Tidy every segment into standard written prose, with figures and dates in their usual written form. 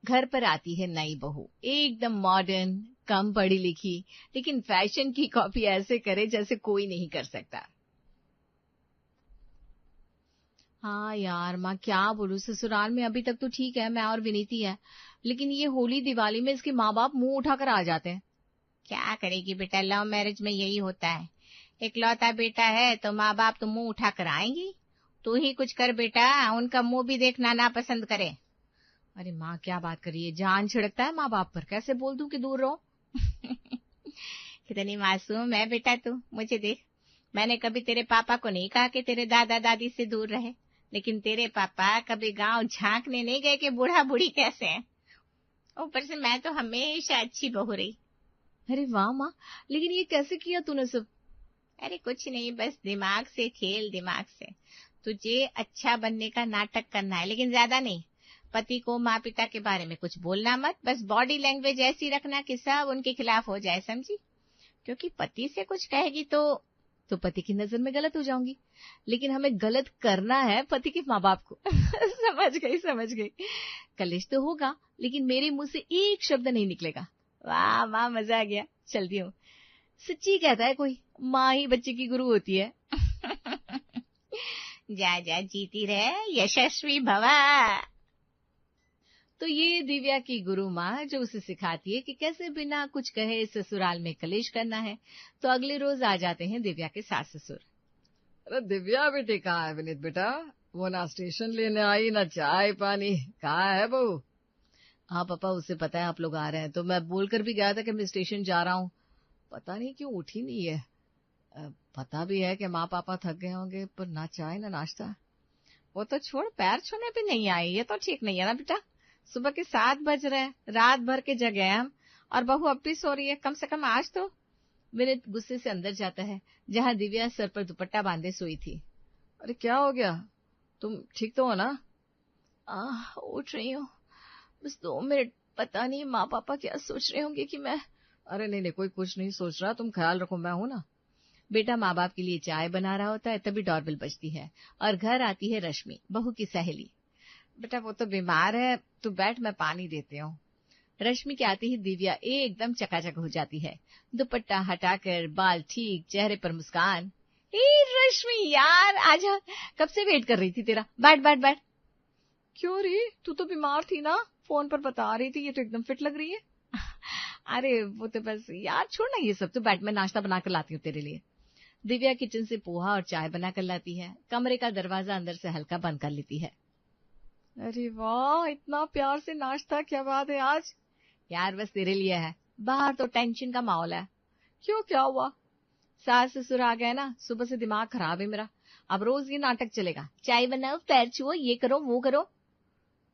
घर पर आती है नई बहू, एकदम मॉडर्न, कम पढ़ी लिखी, लेकिन फैशन की कॉपी ऐसे करे जैसे कोई नहीं कर सकता। हाँ यार माँ, क्या बोलूं, ससुराल में अभी तक तो ठीक है, मैं और विनीति है, लेकिन ये होली दिवाली में इसके माँ बाप मुंह उठाकर आ जाते हैं। क्या करेगी बेटा, लव मैरिज में यही होता है। इकलौता बेटा है तो माँ बाप तो मुंह उठाकर आएंगी। तू ही कुछ कर बेटा, उनका मुंह भी देखना ना पसंद करे। अरे माँ क्या बात कर रही है, जान छिड़कता है माँ बाप पर, कैसे बोल दूं कि दूर रहो। कितनी मासूम है बेटा तू, मुझे देख। मैंने कभी तेरे पापा को नहीं कहा कि तेरे दादा दादी से दूर रहे, लेकिन तेरे पापा कभी गांव झांकने नहीं गए कि बूढ़ा बूढ़ी कैसे हैं। ऊपर से मैं तो हमेशा अच्छी बहू रही। अरे वाह माँ, लेकिन ये कैसे किया तूने सब? अरे कुछ नहीं, बस दिमाग से खेल, दिमाग से। तुझे अच्छा बनने का नाटक करना है, लेकिन ज्यादा नहीं। पति को माँ पिता के बारे में कुछ बोलना मत, बस बॉडी लैंग्वेज ऐसी रखना कि सब उनके खिलाफ हो जाए, समझी? क्योंकि पति से कुछ कहेगी तो पति की नजर में गलत हो जाऊंगी, लेकिन हमें गलत करना है पति के माँ बाप को। समझ गई, समझ गई। कलेश तो होगा, लेकिन मेरे मुंह से एक शब्द नहीं निकलेगा। वाह वाह, मजा आ गया, चलती हूँ। सच्ची कहता है कोई, माँ ही बच्चे की गुरु होती है। जा जा, जीती रहे, यशस्वी भवा। तो ये दिव्या की गुरु माँ जो उसे सिखाती है कि कैसे बिना कुछ कहे ससुराल में कलेश करना है। तो अगले रोज आ जाते हैं दिव्या के सास ससुर। अरे दिव्या बेटी कहाँ है विनीत बेटा? वो ना स्टेशन लेने आई ना चाय पानी, कहाँ है बहू? हाँ पापा, उसे पता है आप लोग आ रहे हैं, तो मैं बोलकर भी गया था कि मैं स्टेशन जा रहा हूँ। पता नहीं क्यों उठी नहीं है। पता भी है कि माँ पापा थक गए होंगे, पर ना चाय ना नाश्ता। वो तो छोड़, पैर छूने भी नहीं आई, ये तो ठीक नहीं है ना बेटा। सुबह के 7 बज रहे हैं, रात भर के जगे हैं हम, और बहू अब भी सो रही है, कम से कम आज तो। विनीत गुस्से से अंदर जाता है, जहाँ दिव्या सर पर दुपट्टा बांधे सोई थी। अरे क्या हो गया, तुम ठीक तो हो ना? उठ रही हूँ, बस 2 मिनट। पता नहीं माँ पापा क्या सोच रहे होंगे कि मैं। अरे नहीं नहीं, कोई कुछ नहीं सोच रहा, तुम ख्याल रखो, मैं हूं ना। बेटा माँ बाप के लिए चाय बना रहा होता है, तभी डोरबेल बजती है और घर आती है रश्मि, बहू की सहेली। बेटा वो तो बीमार है, तू बैठ, मैं पानी देती हूँ। रश्मि के आते ही दिव्या एकदम चकाचक हो जाती है, दुपट्टा हटाकर, बाल ठीक, चेहरे पर मुस्कान। रश्मि यार, आजा, कब से वेट कर रही थी तेरा, बैठ बैठ बैठ। क्यों रे, तू तो बीमार थी ना, फोन पर बता रही थी, ये तो एकदम फिट लग रही है। अरे वो तो बस यार, छोड़ ना ये सब, तो बैठ, मैं नाश्ता बनाकर लाती हूँ तेरे लिए। दिव्या किचन से पोहा और चाय बनाकर लाती है, कमरे का दरवाजा अंदर से हल्का बंद कर लेती है। अरे वाह, इतना प्यार से नाश्ता, क्या बात है आज? यार बस तेरे लिए है, बाहर तो टेंशन का माहौल है। क्यों, क्या हुआ? सास ससुर आ गए ना, सुबह से दिमाग खराब है मेरा। अब रोज ये नाटक चलेगा, चाय बनाओ, पैर छुओ, ये करो वो करो।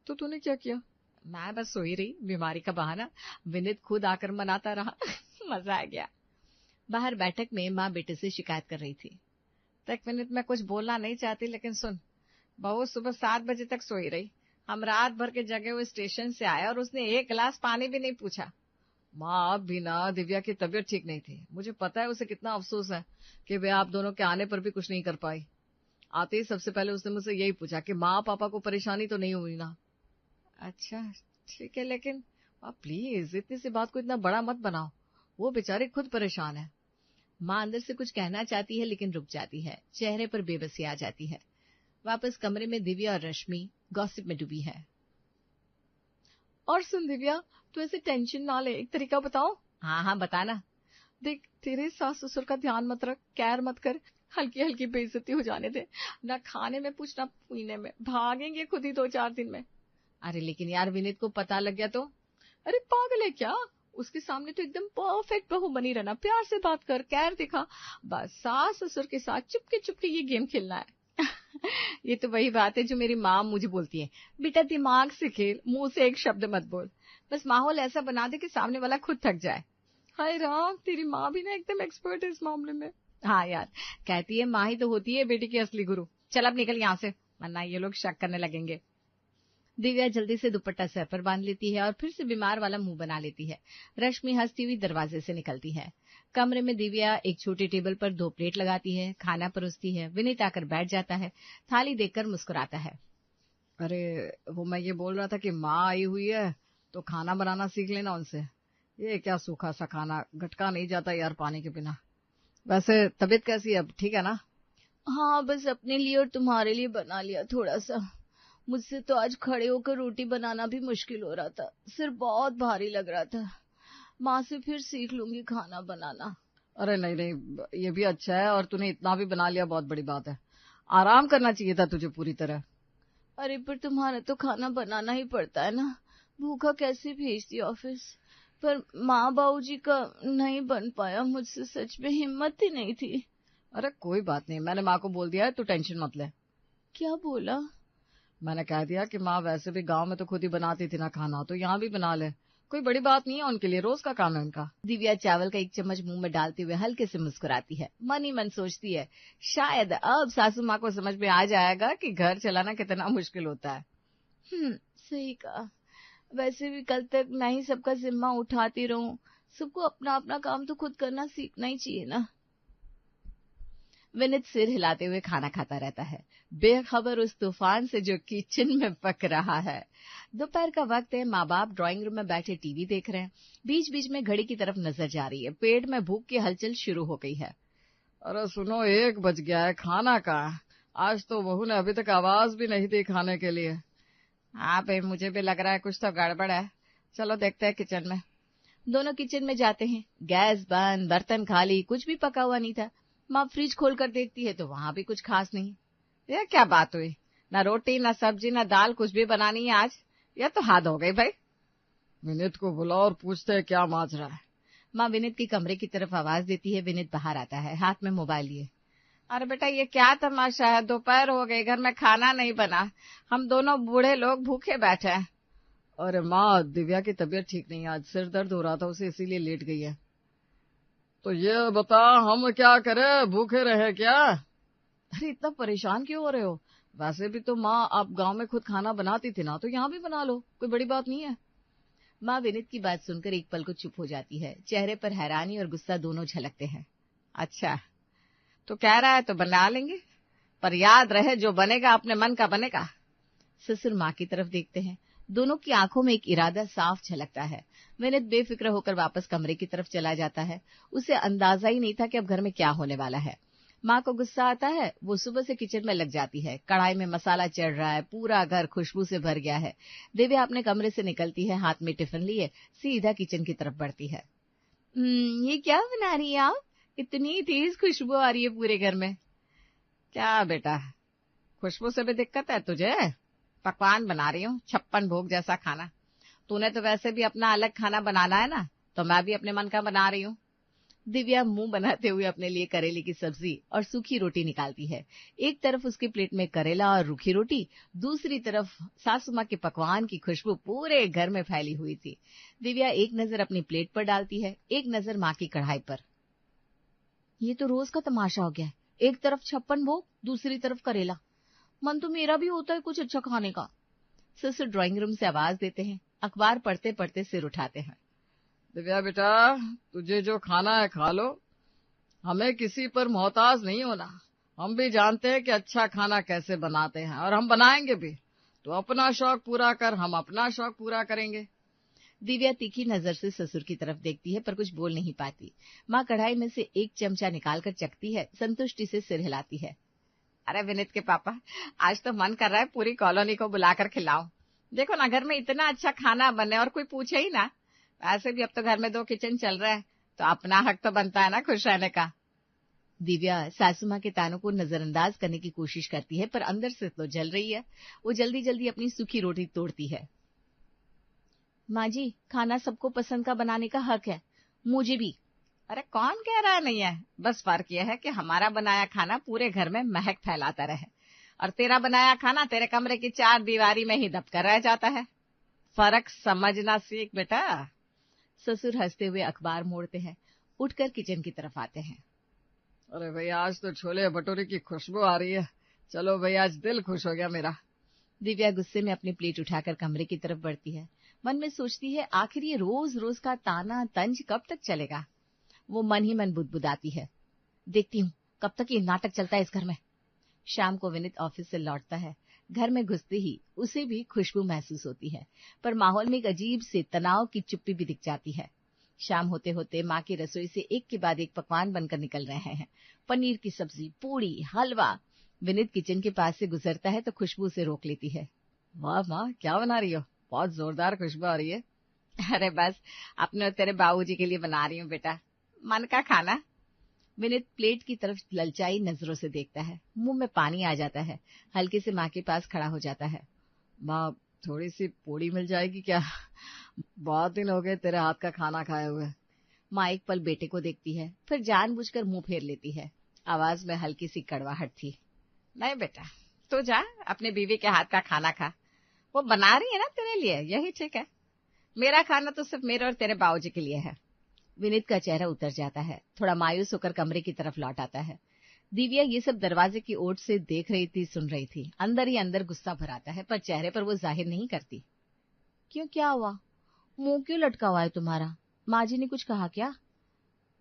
तो तूने क्या किया? मैं बस सोई रही, बीमारी का बहाना। विनीत खुद आकर मनाता रहा। मजा आ गया। बाहर बैठक में माँ बेटे से शिकायत कर रही थी। एक मिनट, मैं कुछ बोलना नहीं चाहती, लेकिन सुन, बहू सुबह 7 बजे तक सोई रही, हम रात भर के जगे हुए स्टेशन से आए और उसने एक गिलास पानी भी नहीं पूछा। माँ अब भी ना, दिव्या की तबीयत ठीक नहीं थी, मुझे पता है उसे कितना अफसोस है कि वे आप दोनों के आने पर भी कुछ नहीं कर पाई। आते ही सबसे पहले उसने मुझसे यही पूछा कि माँ पापा को परेशानी तो नहीं हुई ना। अच्छा ठीक है, लेकिन माँ प्लीज इतनी सी बात को इतना बड़ा मत बनाओ, वो बेचारी खुद परेशान है। माँ अंदर से कुछ कहना चाहती है, लेकिन रुक जाती है, चेहरे पर बेबसी आ जाती है। वापस कमरे में दिव्या और रश्मि गॉसिप में डूबी है। और सुन दिव्या, तू ऐसे टेंशन ना ले, एक तरीका बताओ। हाँ हाँ बताना। देख, तेरे सास ससुर का ध्यान मत रख, कैर मत कर, हल्की हल्की बेइज्जती हो जाने दे, ना खाने में पूछ ना पीने में, भागेंगे खुद ही 2-4 दिन में। अरे लेकिन यार विनीत को पता लग गया तो? अरे पागल है क्या, उसके सामने तो एकदम परफेक्ट बहू बनी रहना, प्यार से बात कर, कैर दिखा, बस सास ससुर के साथ चुपके चुपके ये गेम खेलना है। ये तो वही बात है जो मेरी माँ मुझे बोलती है, बेटा दिमाग से खेल, मुंह से एक शब्द मत बोल, बस माहौल ऐसा बना दे कि सामने वाला खुद थक जाए। हाय राम, तेरी माँ भी ना एकदम एक्सपर्ट है इस मामले में। हाँ यार, कहती है माँ ही तो होती है बेटी की असली गुरु। चल अब निकल यहाँ से, वरना ये लोग शक करने लगेंगे। दिव्या जल्दी से दुपट्टा सर पर बांध लेती है और फिर से बीमार वाला मुंह बना लेती है। रश्मि हंसती हुई दरवाजे से निकलती है। कमरे में दिव्या एक छोटे टेबल पर 2 प्लेट लगाती है, खाना परोसती है। विनीत आकर बैठ जाता है, थाली देखकर मुस्कुराता है। अरे वो मैं ये बोल रहा था कि माँ आई हुई है, तो खाना बनाना सीख लेना उनसे। ये क्या सूखा सा खाना, गटका नहीं जाता यार पानी के बिना। वैसे तबीयत कैसी है अब, ठीक है ना? हाँ, बस अपने लिए और तुम्हारे लिए बना लिया थोड़ा सा। मुझसे तो आज खड़े होकर रोटी बनाना भी मुश्किल हो रहा था, सिर बहुत भारी लग रहा था। माँ से फिर सीख लूंगी खाना बनाना। अरे नहीं नहीं, ये भी अच्छा है, और तूने इतना भी बना लिया बहुत बड़ी बात है। आराम करना चाहिए था तुझे पूरी तरह। अरे पर तुम्हारा तो खाना बनाना ही पड़ता है ना, भूखा कैसे भेजती ऑफिस। पर माँ बाबूजी का नहीं बन पाया मुझसे, सच में हिम्मत ही नहीं थी। अरे कोई बात नहीं, मैंने माँ को बोल दिया है, तू टेंशन मत ले। क्या बोला? मैंने कह दिया कि माँ वैसे भी गांव में तो खुद ही बनाती थी ना खाना, तो यहाँ भी बना ले, कोई बड़ी बात नहीं है उनके लिए, रोज का काम है उनका। दिव्या चावल का एक चम्मच मुंह में डालते हुए हल्के से मुस्कुराती है। मन ही मन सोचती है, शायद अब सासू माँ को समझ में आ जाएगा कि घर चलाना कितना मुश्किल होता है। सही कहा। वैसे भी कल तक मैं ही सबका जिम्मा उठाती रहूं, सबको अपना अपना काम तो खुद करना सीखना ही चाहिए ना। विनित सिर हिलाते हुए खाना खाता रहता है, बेखबर उस तूफान से जो किचन में पक रहा है। दोपहर का वक्त है, माँ बाप ड्राइंग रूम में बैठे टीवी देख रहे हैं। बीच बीच में घड़ी की तरफ नजर जा रही है। पेट में भूख की हलचल शुरू हो गई है। अरे सुनो, 1 बज गया है, खाना कहाँ? आज तो बहू ने अभी तक आवाज भी नहीं दी खाने के लिए। हाँ भाई, मुझे भी लग रहा है कुछ तो गड़बड़ है। चलो देखते हैं किचन में। दोनों किचन में जाते हैं। गैस बंद, बर्तन खाली, कुछ भी पका हुआ नहीं था। माँ फ्रिज खोलकर देखती है तो वहां भी कुछ खास नहीं। ये क्या बात हुई? न रोटी, न सब्जी, न दाल, कुछ भी बनानी है आज? यह तो हद हो गई भाई। विनीत को बुलाओ और पूछते हैं क्या मांज रहा है। माँ विनीत के कमरे की तरफ आवाज देती है। विनीत बाहर आता है, हाथ में मोबाइल लिए। अरे बेटा, ये क्या तमाशा है? दोपहर हो गई, घर में खाना नहीं बना, हम दोनों बूढ़े लोग भूखे बैठे हैं। अरे माँ, दिव्या की तबीयत ठीक नहीं है, आज सिर दर्द हो रहा था उसे, इसीलिए लेट गई है। तो ये बता, हम क्या करें, भूखे रहे क्या? अरे इतना परेशान क्यों हो रहे हो? वैसे भी तो माँ आप गांव में खुद खाना बनाती थी ना, तो यहाँ भी बना लो, कोई बड़ी बात नहीं है। माँ विनीत की बात सुनकर एक पल को चुप हो जाती है। चेहरे पर हैरानी और गुस्सा दोनों झलकते हैं। अच्छा, तो कह रहा है तो बना लेंगे, पर याद रहे जो बनेगा अपने मन का बनेगा। ससुर माँ की तरफ देखते हैं। दोनों की आंखों में एक इरादा साफ झलकता है। विनीत बेफिक्र होकर वापस कमरे की तरफ चला जाता है। उसे अंदाजा ही नहीं था कि अब घर में क्या होने वाला है। माँ को गुस्सा आता है। वो सुबह से किचन में लग जाती है। कढ़ाई में मसाला चढ़ रहा है, पूरा घर खुशबू से भर गया है। दिव्या अपने कमरे से निकलती है, हाथ में टिफिन लिए सीधा किचन की तरफ बढ़ती है। ये क्या बना रही है आप? इतनी तेज खुशबू आ रही है पूरे घर में। क्या बेटा, खुशबू से भी दिक्कत है तुझे? पकवान बना रही हूँ, 56 भोग जैसा खाना। तूने तो वैसे भी अपना अलग खाना बनाना है ना, तो मैं भी अपने मन का बना रही हूँ। दिव्या मुंह बनाते हुए अपने लिए करेले की सब्जी और सूखी रोटी निकालती है। एक तरफ उसकी प्लेट में करेला और रूखी रोटी, दूसरी तरफ सासू माँ के पकवान की खुशबू पूरे घर में फैली हुई थी। दिव्या एक नजर अपनी प्लेट पर डालती है, एक नजर माँ की कढ़ाई पर। ये तो रोज का तमाशा हो गया, एक तरफ 56 भोग, दूसरी तरफ करेला। मन तो मेरा भी होता है कुछ अच्छा खाने का। ससुर ड्राइंग रूम से आवाज देते हैं। अखबार पढ़ते पढ़ते सिर उठाते हैं। दिव्या बेटा, तुझे जो खाना है खा लो, हमें किसी पर मोहताज नहीं होना। हम भी जानते हैं कि अच्छा खाना कैसे बनाते हैं, और हम बनाएंगे भी। तो अपना शौक पूरा कर, हम अपना शौक पूरा करेंगे। दिव्या तीखी नजर से ससुर की तरफ देखती है, पर कुछ बोल नहीं पाती। माँ कढ़ाई में से एक चमचा निकालकर चखती है, संतुष्टि से सिर हिलाती है। अरे विनीत के पापा, आज तो मन कर रहा है पूरी कॉलोनी को बुलाकर खिलाऊं। देखो ना, घर में इतना अच्छा खाना बने और कोई पूछे ही ना। वैसे भी अब तो घर में 2 किचन चल रहा है, तो अपना हक तो बनता है ना खुश रहने का। दिव्या सासू माँ के तानों को नजरअंदाज करने की कोशिश करती है, पर अंदर से तो जल रही है। वो जल्दी जल्दी अपनी सूखी रोटी तोड़ती है। माँ जी, खाना सबको पसंद का बनाने का हक है, मुझे भी। अरे कौन कह रहा नहीं है? बस फर्क यह है कि हमारा बनाया खाना पूरे घर में महक फैलाता रहे, और तेरा बनाया खाना तेरे कमरे की 4 दीवारी में ही दबकर रह जाता है। फर्क समझना सीख बेटा। ससुर हंसते हुए अखबार मोड़ते हैं, उठकर किचन की तरफ आते हैं। अरे भाई, आज तो छोले भटूरे की खुशबू आ रही है। चलो भाई, आज दिल खुश हो गया मेरा। दिव्या गुस्से में अपनी प्लेट उठाकर कमरे की तरफ बढ़ती है। मन में सोचती है, आखिर ये रोज रोज का ताना तंज कब तक चलेगा। वो मन ही मन बुदबुदाती है, देखती हूँ कब तक ये नाटक चलता है इस घर में। शाम को विनीत ऑफिस से लौटता है। घर में घुसते ही उसे भी खुशबू महसूस होती है, पर माहौल में एक अजीब से तनाव की चुप्पी भी दिख जाती है। शाम होते होते माँ की रसोई से एक के बाद एक पकवान बनकर निकल रहे हैं। पनीर की सब्जी, पूड़ी, हलवा। विनीत किचन के पास से गुजरता है तो खुशबू उसे रोक लेती है। वाह माँ, क्या बना रही हो? बहुत जोरदार खुशबू आ रही है। अरे बस अपने और तेरे बाबूजी के लिए बना रही हूँ बेटा, मन का खाना। विनीत प्लेट की तरफ ललचाई नजरों से देखता है, मुंह में पानी आ जाता है, हल्के से माँ के पास खड़ा हो जाता है। माँ, थोड़ी सी पूड़ी मिल जाएगी क्या? बहुत दिन हो गए तेरे हाथ का खाना खाए हुए। माँ एक पल बेटे को देखती है, फिर जानबूझकर मुंह फेर लेती है। आवाज में हल्की सी कड़वाहट थी। नहीं बेटा, तू जा अपने बीवी के हाथ का खाना खा, वो बना रही है ना तेरे लिए, यही ठीक है। मेरा खाना तो सिर्फ मेरे और तेरे बाबूजी के लिए है। विनीत का चेहरा उतर जाता है, थोड़ा मायूस होकर कमरे की तरफ लौट आता है। दिव्या ये सब दरवाजे की ओर से देख रही थी, सुन रही थी। अंदर ही अंदर गुस्सा भर आता है, पर चेहरे पर वो जाहिर नहीं करती। क्यों, क्या हुआ? मुंह क्यों लटका हुआ है तुम्हारा? माँ जी ने कुछ कहा क्या?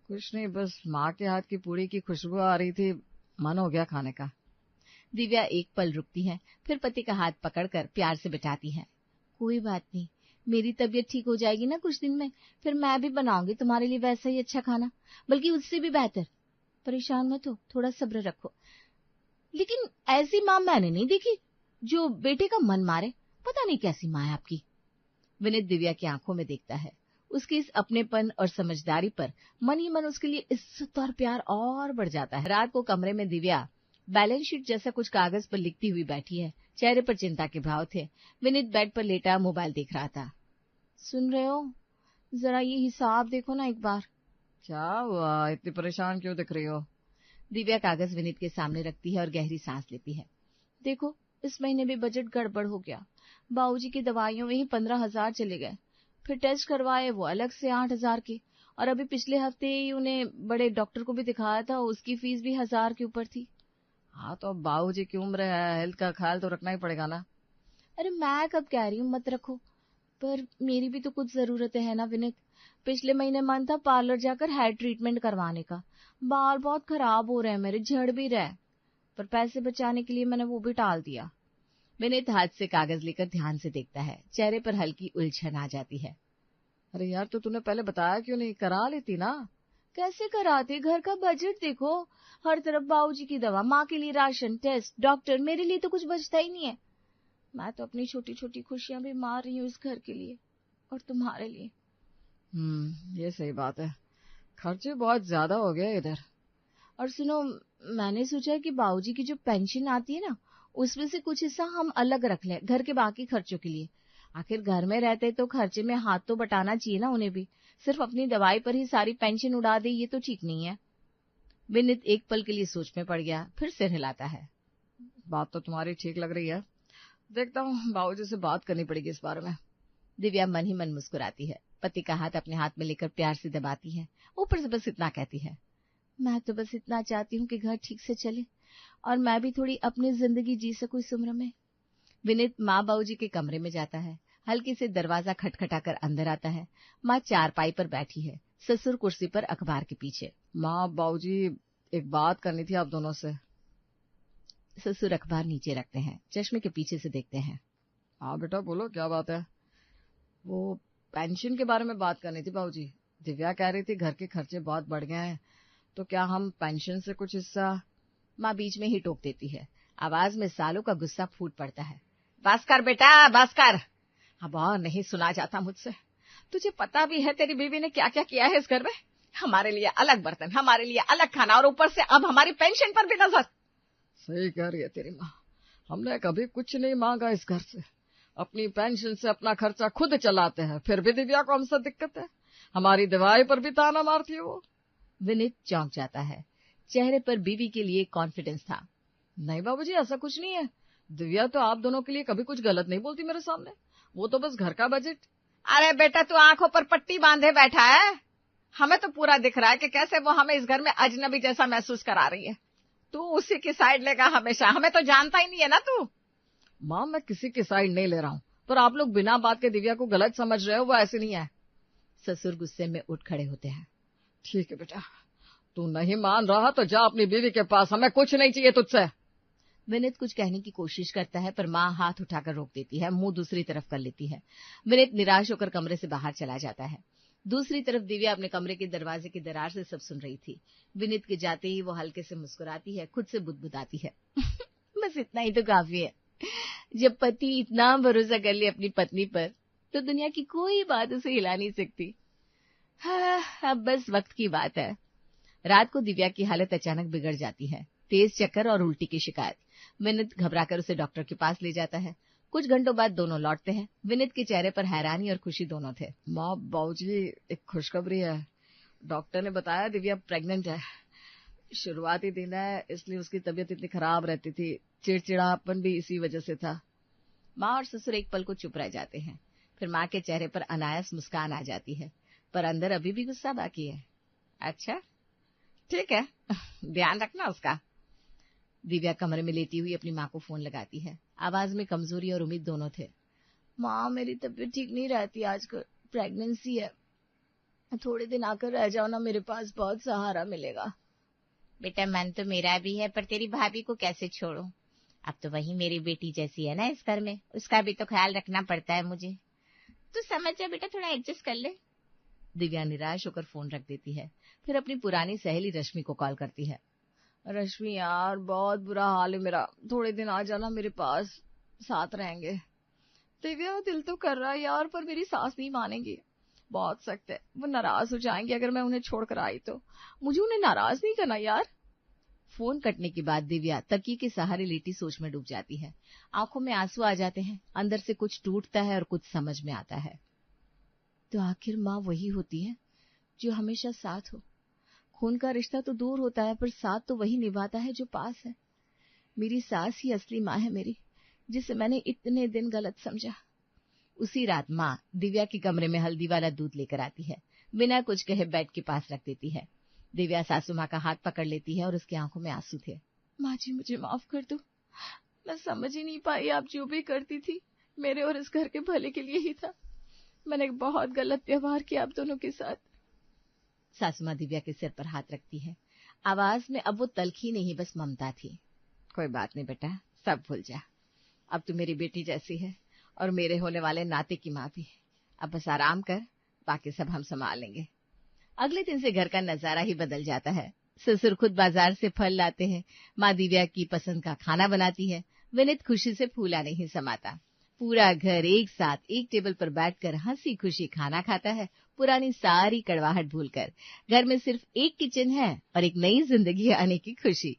कुछ नहीं, बस माँ के हाथ की पूड़ी की खुशबू आ रही थी, मन हो गया खाने का। दिव्या एक पल रुकती है, फिर पति का हाथ पकड़कर प्यार से बिठाती है। कोई बात नहीं, मेरी तबीयत ठीक हो जाएगी ना कुछ दिन में, फिर मैं भी बनाऊंगी तुम्हारे लिए वैसा ही अच्छा खाना, बल्कि उससे भी बेहतर। परेशान मत हो, थोड़ा सब्र रखो। लेकिन ऐसी माँ मैंने नहीं देखी जो बेटे का मन मारे। पता नहीं कैसी माँ है आपकी। विनीत दिव्या की आंखों में देखता है। उसके इस अपनेपन और समझदारी पर मन ही मन उसके लिए इज्जत और प्यार और बढ़ जाता है। रात को कमरे में दिव्या बैलेंस शीट जैसा कुछ कागज पर लिखती हुई बैठी है। चेहरे पर चिंता के भाव थे। विनीत बेड पर लेटा मोबाइल देख रहा था। सुन रहे हो, जरा ये हिसाब देखो ना एक बार। क्या हुआ, इतनी परेशान क्यों दिख रही हो? दिव्या कागज विनीत के सामने रखती है और गहरी सांस लेती है। देखो, इस महीने भी बजट गड़बड़ हो गया। बाबूजी की दवाइयों में ही 15,000 चले गए, फिर टेस्ट करवाए वो अलग से 8,000 के, और अभी पिछले हफ्ते ही उन्हें बड़े डॉक्टर को भी दिखाया था, उसकी फीस भी 1,000 के ऊपर थी। हाँ, तो अब बाबूजी की उम्र है, हेल्थ का ख्याल तो रखना ही पड़ेगा ना। अरे मैं कब कह रही हूँ मत रखो, पर मेरी भी तो कुछ जरूरतें हैं ना विनीत। पिछले महीने मन था पार्लर जाकर हेयर ट्रीटमेंट करवाने का। बाल बहुत खराब हो रहे हैं मेरे, झड़ भी रहे, पर पैसे बचाने के लिए मैंने वो भी टाल दिया। विनीत हाथ से कागज लेकर ध्यान से देखता है। चेहरे पर हल्की उलझन आ जाती है। अरे यार, तो तूने पहले बताया क्यों नहीं? करा लेती ना। कैसे कराते, घर का बजट देखो, हर तरफ बाबूजी की दवा, माँ के लिए राशन, टेस्ट, डॉक्टर, मेरे लिए तो कुछ बचता ही नहीं है। मैं तो अपनी छोटी छोटी खुशियां भी मार रही हूँ इस घर के लिए और तुम्हारे लिए। ये सही बात है, खर्चे बहुत ज्यादा हो गए इधर। और सुनो, मैंने सोचा कि बाबूजी की जो पेंशन आती है ना, उसमें से कुछ हिस्सा हम अलग रख लें घर के बाकी खर्चों के लिए। आखिर घर में रहते तो खर्चे में हाथ तो बटाना चाहिए ना उन्हें भी। सिर्फ अपनी दवाई पर ही सारी पेंशन उड़ा दे, ये तो ठीक नहीं है। विनीत एक पल के लिए सोच में पड़ गया, फिर सिर हिलाता है। बात तो तुम्हारी ठीक लग रही है, देखता हूँ, बाबूजी से बात करनी पड़ेगी इस बारे में। दिव्या मन ही मन मुस्कुराती है, पति का हाथ अपने हाथ में लेकर प्यार से दबाती है। ऊपर से बस इतना कहती है, मैं तो बस इतना चाहती हूँ कि घर ठीक से चले और मैं भी थोड़ी अपनी जिंदगी जी सकूं इस उम्र में। विनीत माँ बाबूजी के कमरे में जाता है। हल्के से दरवाजा खटखटाकर अंदर आता है। माँ चारपाई पर बैठी है, ससुर कुर्सी पर अखबार के पीछे। माँ, बाबूजी, एक बात करनी थी आप दोनों से। ससुर अखबार नीचे रखते हैं, चश्मे के पीछे से देखते हैं। हाँ बेटा, बोलो, क्या बात है? वो पेंशन के बारे में बात करनी थी बाबूजी। दिव्या कह रही थी घर के खर्चे बहुत बढ़ गए हैं, तो क्या हम पेंशन से कुछ हिस्सा। माँ बीच में ही टोक देती है। आवाज में सालों का गुस्सा फूट पड़ता है। बस कर बेटा, बस कर, अब और नहीं सुना जाता मुझसे। तुझे पता भी है तेरी बीवी ने क्या क्या किया है इस घर में। हमारे लिए अलग बर्तन, हमारे लिए अलग खाना, और ऊपर से अब हमारी पेंशन पर भी नजर। सही कह रही है तेरी माँ, हमने कभी कुछ नहीं मांगा इस घर से, अपनी पेंशन से अपना खर्चा खुद चलाते हैं, फिर भी दिव्या को हमसे दिक्कत है। हमारी दवाई पर भी ताना मारती है वो। विनीत चौंक जाता है। चेहरे पर बीवी के लिए कॉन्फिडेंस था। नहीं बाबूजी, ऐसा कुछ नहीं है। दिव्या तो आप दोनों के लिए कभी कुछ गलत नहीं बोलती मेरे सामने, वो तो बस घर का बजट। अरे बेटा, तू आंखों पर पट्टी बांधे बैठा है, हमें तो पूरा दिख रहा है कि कैसे वो हमें इस घर में अजनबी जैसा महसूस करा रही है। तू उसी की साइड लेगा हमेशा, हमें तो जानता ही नहीं है ना तू। माँ, मैं किसी की साइड नहीं ले रहा हूँ, पर आप लोग बिना बात के दिव्या को गलत समझ रहे हो, वो ऐसी नहीं है। ससुर गुस्से में उठ खड़े होते हैं। ठीक है बेटा, तू नहीं मान रहा तो जा अपनी बीवी के पास, हमें कुछ नहीं चाहिए तुझसे। विनीत कुछ कहने की कोशिश करता है पर माँ हाथ उठाकर रोक देती है, मुंह दूसरी तरफ कर लेती है। विनीत निराश होकर कमरे से बाहर चला जाता है। दूसरी तरफ दिव्या अपने कमरे के दरवाजे की दरार से सब सुन रही थी। विनीत के जाते ही वो हल्के से मुस्कुराती है, खुद से बुदबुदाती है। बस इतना ही तो काफी है। जब पति इतना भरोसा कर ले अपनी पत्नी पर तो दुनिया की कोई बात उसे हिला नहीं सकती। हाँ, अब बस वक्त की बात है। रात को दिव्या की हालत अचानक बिगड़ जाती है, तेज चक्कर और उल्टी की शिकायत। विनीत घबराकर उसे डॉक्टर के पास ले जाता है। कुछ घंटों बाद दोनों लौटते हैं। विनीत के चेहरे पर हैरानी और खुशी दोनों थे। माँ बाबूजी, एक खुशखबरी है। डॉक्टर ने बताया दिव्या प्रेग्नेंट है। शुरुआती दिन है, इसलिए उसकी तबीयत इतनी खराब रहती थी। चिड़चिड़ापन भी इसी वजह से था। माँ और ससुर एक पल को चुप रह जाते हैं। फिर माँ के चेहरे पर अनायास मुस्कान आ जाती है, पर अंदर अभी भी गुस्सा बाकी है। अच्छा, ठीक है, ध्यान रखना उसका। दिव्या कमरे में लेटी हुई अपनी माँ को फोन लगाती है। आवाज में कमजोरी और उम्मीद दोनों थे। माँ, मेरी तबीयत ठीक नहीं रहती आजकल, प्रेगनेंसी है। थोड़े दिन आकर रह जाओ ना मेरे पास, बहुत सहारा मिलेगा। बेटा, मन तो मेरा भी है, पर तेरी भाभी को कैसे छोड़ूं? अब तो वही मेरी बेटी जैसी है ना इस घर में, उसका भी तो ख्याल रखना पड़ता है मुझे। तू समझ जा बेटा, थोड़ा एडजस्ट कर ले। दिव्या निराश होकर फोन रख देती है। फिर अपनी पुरानी सहेली रश्मि को कॉल करती है। रश्मि यार, बहुत बुरा हाल है मेरा, थोड़े दिन आ जाना मेरे पास, साथ रहेंगे। दिव्या, दिल तो कर रहा है यार, पर मेरी सास नहीं मानेंगी, बहुत सख्त है। वो नाराज हो जाएंगे अगर मैं उन्हें छोड़कर आई तो। मुझे उन्हें नाराज नहीं करना यार। फोन कटने के बाद दिव्या तकिए के सहारे लेटी सोच में डूब जाती है। आंखों में आंसू आ जाते हैं, अंदर से कुछ टूटता है और कुछ समझ में आता है। तो आखिर माँ वही होती है जो हमेशा साथ हो। खून का रिश्ता तो दूर होता है, पर साथ तो वही निभाता है जो पास है। मेरी सास ही असली माँ है मेरी, जिसे मैंने इतने दिन गलत समझा। उसी रात माँ दिव्या के कमरे में हल्दी वाला दूध लेकर आती है। बिना कुछ कहे बेड के पास रख देती है। दिव्या सासू माँ का हाथ पकड़ लेती है और उसकी आंखों में आंसू थे। माँ जी, मुझे माफ कर दो, मैं समझ ही नहीं पाई, आप जो भी करती थी मेरे और इस घर के भले के लिए ही था। मैंने बहुत गलत व्यवहार किया आप दोनों के साथ। सासू माँ दिव्या के सिर पर हाथ रखती है। आवाज में अब वो तलखी नहीं, बस ममता थी। कोई बात नहीं बेटा, सब भूल जा। अब तू मेरी बेटी जैसी है और मेरे होने वाले नाते की माँ भी। अब बस आराम कर, बाकी सब हम संभाल लेंगे। अगले दिन से घर का नजारा ही बदल जाता है। ससुर खुद बाजार से फल लाते हैं, माँ दिव्या की पसंद का खाना बनाती है। विनीत खुशी से फूला नहीं समाता। पूरा घर एक साथ एक टेबल पर बैठकर हंसी खुशी खाना खाता है, पुरानी सारी कड़वाहट भूलकर। घर में सिर्फ एक किचन है और एक नई जिंदगी आने की खुशी।